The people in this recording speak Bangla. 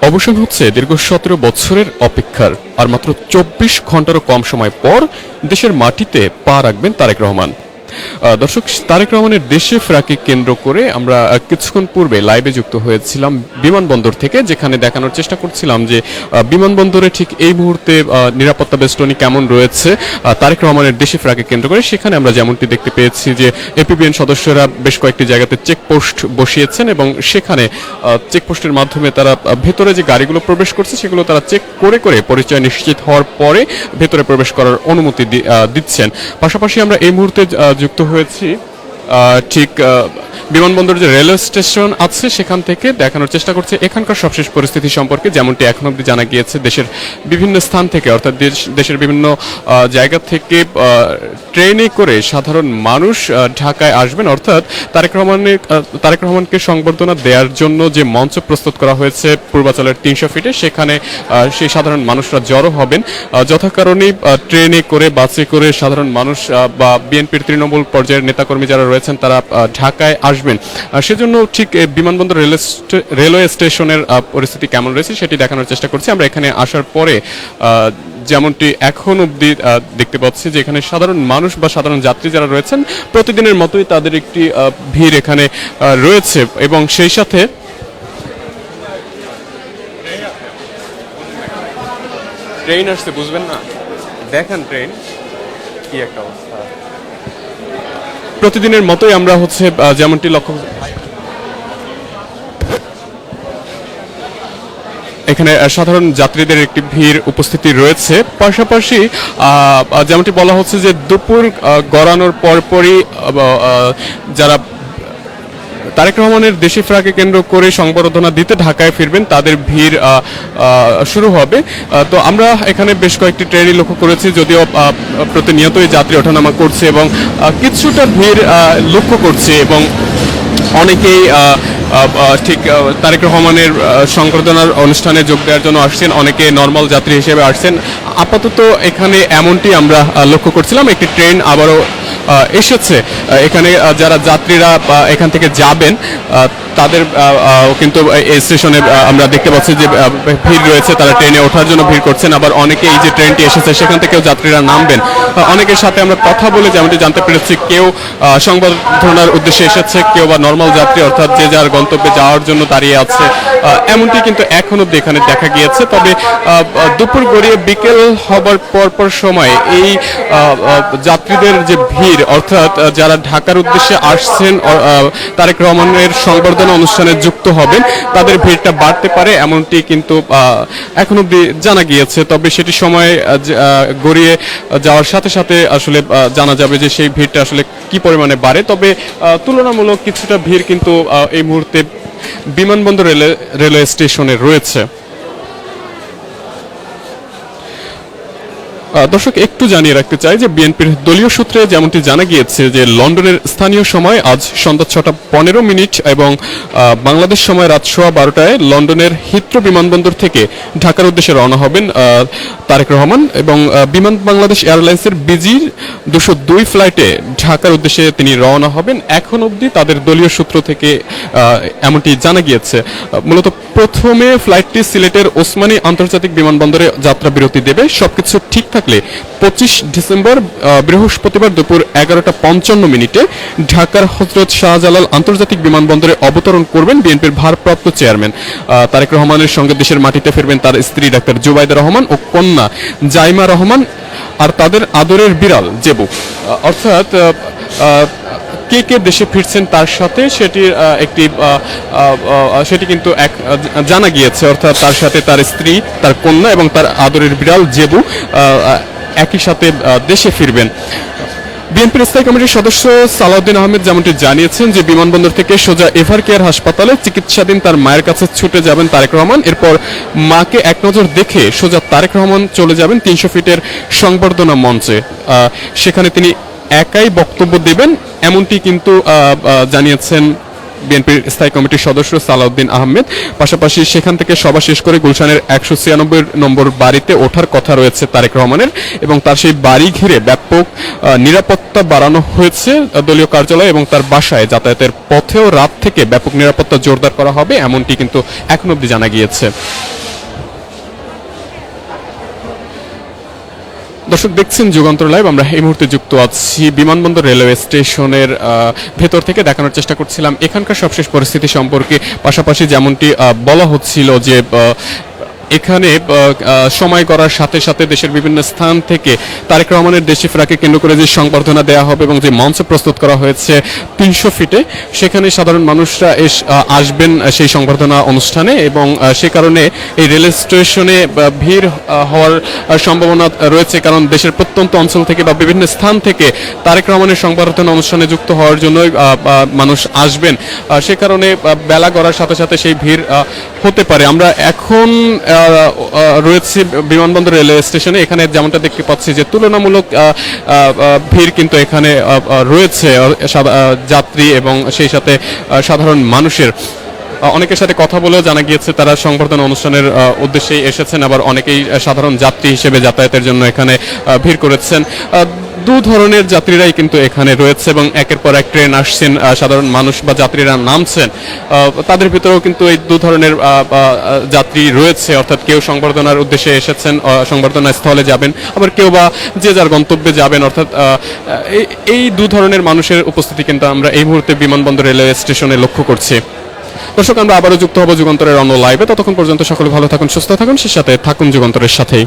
অবসান হচ্ছে দীর্ঘ 17 বছরের অপেক্ষার। আর মাত্র 24 ঘন্টারও কম সময় পর দেশের মাটিতে পা রাখবেন তারেক রহমান। দর্শক, তারেক রহমানের দেশে ফেরাকে কেন্দ্র করে আমরা কিছুক্ষণ পূর্বে লাইভে যুক্ত হয়েছিলাম বিমানবন্দর থেকে, যেখানে দেখানোর চেষ্টা করছিলাম যে বিমানবন্দরে ঠিক এই মুহূর্তে নিরাপত্তা বেষ্টনী কেমন রয়েছে তারেক রহমানের দেশে ফেরাকে কেন্দ্র করে। সেখানে আমরা যেমনটি দেখতে পেয়েছি যে এপিবিএন সদস্যরা বেশ কয়েকটি জায়গাতে চেকপোস্ট বসিয়েছেন এবং সেখানে চেকপোস্টের মাধ্যমে তারা ভেতরে যে গাড়িগুলো প্রবেশ করছে সেগুলো তারা চেক করে করে পরিচয় নিশ্চিত হওয়ার পরে ভেতরে প্রবেশ করার অনুমতি দিচ্ছেন। পাশাপাশি আমরা এই মুহূর্তে যুক্ত হয়েছি ঠিক বিমানবন্দর যে রেলওয়ে স্টেশন আছে সেখান থেকে দেখানোর চেষ্টা করছে এখানকার সবশেষ পরিস্থিতি সম্পর্কে। যেমনটি এখন অবধি জানা গিয়েছে দেশের বিভিন্ন স্থান থেকে, অর্থাৎ দেশের বিভিন্ন জায়গা থেকে ট্রেনে করে সাধারণ মানুষ ঢাকায় আসবেন। অর্থাৎ তারেক রহমানকে সংবর্ধনা দেওয়ার জন্য যে মঞ্চ প্রস্তুত করা হয়েছে পূর্বাচলের 300 ফিটে, সেখানে সেই সাধারণ মানুষরা জড়ো হবেন। যথাকারণেই ট্রেনে করে বাসে করে সাধারণ মানুষ বা বিএনপির তৃণমূল পর্যায়ের নেতাকর্মী যারা রয়েছেন তারা ঢাকায় আসবেন। সেজন্য ঠিক বিমানবন্দর রেলওয়ে স্টেশনের পরিস্থিতি কেমন রয়েছে সেটি দেখানোর চেষ্টা করছি। আমরা এখানে আসার পরে যেমনটি এখন অবধি দেখতে পাচ্ছি যে এখানে সাধারণ মানুষ বা সাধারণ যাত্রী যারা রয়েছেন প্রতিদিনের মতোই তাদের একটি ভিড় এখানে রয়েছে এবং সেই সাথে ট্রেন আসছে, বুঝবেন না, দেখেন ট্রেন কি একটা অবস্থা। প্রতিদিনের মতোই আমরা যেমনটি লক্ষ্য এখানে সাধারণ যাত্রীদের একটি ভিড় উপস্থিতি রয়েছে। পাশাপাশি যেমনটি বলা হচ্ছে যে দুপুর গড়ানোর পরপরই যারা তারেক রহমানের দেশে ফেরাকে কেন্দ্র করে সংবর্ধনা দিতে ঢাকায় ফিরবেন তাদের ভিড় শুরু হবে। তো আমরা এখানে বেশ কয়েকটি ট্রেনই লক্ষ্য করেছি, যদিও প্রতিনিয়তই যাত্রী ওঠানামা করছে এবং কিছুটা ভিড় লক্ষ্য করছে এবং অনেকেই ঠিক তারেক রহমানের সংবর্ধনার অনুষ্ঠানে যোগ দেওয়ার জন্য আসছেন, অনেকে নর্মাল যাত্রী হিসেবে আসছেন। আপাতত এখানে এমনটি আমরা লক্ষ্য করছিলাম। একটি ট্রেন আবারও এসেছে। এখানে যারা যাত্রীরা এখান থেকে যাবেন তাদের কিন্তু এই স্টেশনে আমরা দেখতে পাচ্ছি যে ভিড় রয়েছে, তারা ট্রেনে ওঠার জন্য ভিড় করছেন। আবার অনেকে এই যে ট্রেনটি এসেছে সেখান থেকেও যাত্রীরা নামবেন। অনেকের সাথে আমরা কথা বলে যেমনটি জানতে পেরেছি, কেউ সংবর্ধনার উদ্দেশ্যে এসেছে, কেউ বা নর্মাল যাত্রী অর্থাৎ যে যার গন্তব্যে যাওয়ার জন্য দাঁড়িয়ে আছে, এমনটি কিন্তু এখন অবধি এখানে দেখা গিয়েছে। তবে দুপুর গড়িয়ে বিকেল হবার পর সময় এই যাত্রীদের যে ভিড়, অর্থাৎ যারা ঢাকার উদ্দেশ্যে আসছেন তারেক রহমানের সংবর্ধনা অনুষ্ঠানে যুক্ত হবেন, তাদের ভিড়টা বাড়তে পারে এমনটি কিন্তু এখন অবধি জানা গিয়েছে। তবে সেটি সময় গড়িয়ে যাওয়ার সাথে সাথে আসলে জানা যাবে যে সেই ভিড়টা আসলে কি পরিমাণে বাড়ে। তবে তুলনামূলক কিছুটা ভিড় কিন্তু এই মুহূর্তে বিমানবন্দর রেলওয়ে স্টেশনে রয়েছে। দর্শক, একটু জানিয়ে রাখতে চাই যে বিএনপির দলীয় সূত্রে যেমনটি জানা গিয়েছে যে লন্ডনের স্থানীয় সময় আজ সন্ধ্যা 6:15 এবং বাংলাদেশ সময় রাত 12:15 লন্ডনের হিথ্রো বিমানবন্দর থেকে ঢাকার উদ্দেশ্যে রওনা হবেন তারেক রহমান এবং বিমান বাংলাদেশ এয়ারলাইন্সের BG 202 ফ্লাইটে ঢাকার উদ্দেশ্যে তিনি রওনা হবেন। এখন অবধি তাদের দলীয় সূত্র থেকে এমনটি জানা গিয়েছে। মূলত প্রথমে ফ্লাইটটি সিলেটের ওসমানী আন্তর্জাতিক বিমানবন্দরে যাত্রা বিরতি দেবে। সবকিছু ঠিক থাকলে 25 ডিসেম্বর বৃহস্পতিবার দুপুর 11:55 ঢাকার হযরত শাহজালাল আন্তর্জাতিক বিমানবন্দরে অবতরণ করবেন বিএনপির ভারপ্রাপ্ত চেয়ারম্যান তারেক রহমানের সঙ্গে দেশের মাটিতে ফিরবেন তার স্ত্রী ডাক্তার জুবাইদা রহমান ও কন্যা জাইমা রহমান আর তাদের আদরের বিড়াল জেবু। অর্থাৎ কে কে দেশে ফিরছেন তার সাথে সেটি কিন্তু জানা গিয়েছে। অর্থাৎ তার সাথে তার স্ত্রী, তার কন্যা এবং তার আদরের বিড়াল জেবু একই সাথে দেশে ফিরবেন। বিএনপির স্থায়ী কমিটির সদস্য সালাউদ্দিন আহমেদ যেমনটি জানিয়েছেন যে বিমানবন্দর থেকে সোজা এভার কেয়ার হাসপাতালে চিকিৎসাধীন তার মায়ের কাছে ছুটে যাবেন তারেক রহমান। এরপর মাকে এক নজর দেখে সোজা তারেক রহমান চলে যাবেন 300 ফিটের সংবর্ধনা মঞ্চে। সেখানে তিনি একাই বক্তব্য দেবেন এমনটি কিন্তু জানিয়েছেন বিএনপির স্থায়ী কমিটির সদস্য সালাউদ্দিন আহমেদ। পাশাপাশি সেখান থেকে সভা শেষ করে গুলশানের 196 নম্বর বাড়িতে ওঠার কথা রয়েছে তারেক রহমানের, এবং তার সেই বাড়ি ঘিরে ব্যাপক নিরাপত্তা বাড়ানো হয়েছে দলীয় কার্যালয় এবং তার বাসায়। যাতায়াতের পথেও রাত থেকে ব্যাপক নিরাপত্তা জোরদার করা হবে, এমনটি কিন্তু এখন অবধি জানা গিয়েছে। দর্শক দেখছেন যুগান্তর লাইভ। আমরা এই মুহূর্তে যুক্ত আছি বিমানবন্দর রেলওয়ে স্টেশনের ভেতর থেকে, দেখানোর চেষ্টা করছিলাম এখানকার সবশেষ পরিস্থিতি সম্পর্কে। পাশাপাশি যেমনটি বলা হচ্ছিল যে এখানে সময় করার সাথে সাথে দেশের বিভিন্ন স্থান থেকে তারেক রহমানের দেশে ফেরাকে কেন্দ্র করে যে সংবর্ধনা দেওয়া হবে এবং যে মঞ্চ প্রস্তুত করা হয়েছে 300 ফিটে, সেখানে সাধারণ মানুষরা আসবেন সেই সংবর্ধনা অনুষ্ঠানে, এবং সে কারণে এই রেল স্টেশনে ভিড় হওয়ার সম্ভাবনা রয়েছে, কারণ দেশের প্রত্যন্ত অঞ্চল থেকে বা বিভিন্ন স্থান থেকে তারেক রহমানের সংবর্ধনা অনুষ্ঠানে যুক্ত হওয়ার জন্য মানুষ আসবেন। সে কারণে বেলা গড়ার সাথে সাথে সেই ভিড় হতে পারে। আমরা এখন রয়েছে বিমানবন্দর রেলওয়ে স্টেশনে। এখানে যেমনটা দেখতে পাচ্ছি যে তুলনামূলক ভিড় কিন্তু এখানে রয়েছে যাত্রী এবং সেই সাথে সাধারণ মানুষের। অনেকের সাথে কথা বলেও জানা গিয়েছে তারা সংবর্ধনা অনুষ্ঠানের উদ্দেশ্যেই এসেছেন, আবার অনেকেই সাধারণ যাত্রী হিসেবে যাতায়াতের জন্য এখানে ভিড় করেছেন। দু ধরনের যাত্রীরাই কিন্তু এখানে রয়েছে এবং একের পর এক ট্রেন আসছেন, সাধারণ মানুষ বা যাত্রীরা নামছেন। তাদের ভিতরেও কিন্তু এই দু ধরনের যাত্রী রয়েছে, অর্থাৎ কেউ সংবর্ধনার উদ্দেশ্যে এসেছেন, সংবর্ধনা স্থলে যাবেন, আবার কেউ বা যে যার গন্তব্যে যাবেন। অর্থাৎ এই দু ধরনের মানুষের উপস্থিতি কিন্তু আমরা এই মুহূর্তে বিমানবন্দর রেলওয়ে স্টেশনে লক্ষ্য করছি। দর্শক, আমরা আবারও যুক্ত হব যুগান্তরের অন্য লাইভে। ততক্ষণ পর্যন্ত সকলে ভালো থাকুন, সুস্থ থাকুন, সে সাথে থাকুন যুগান্তরের সাথেই।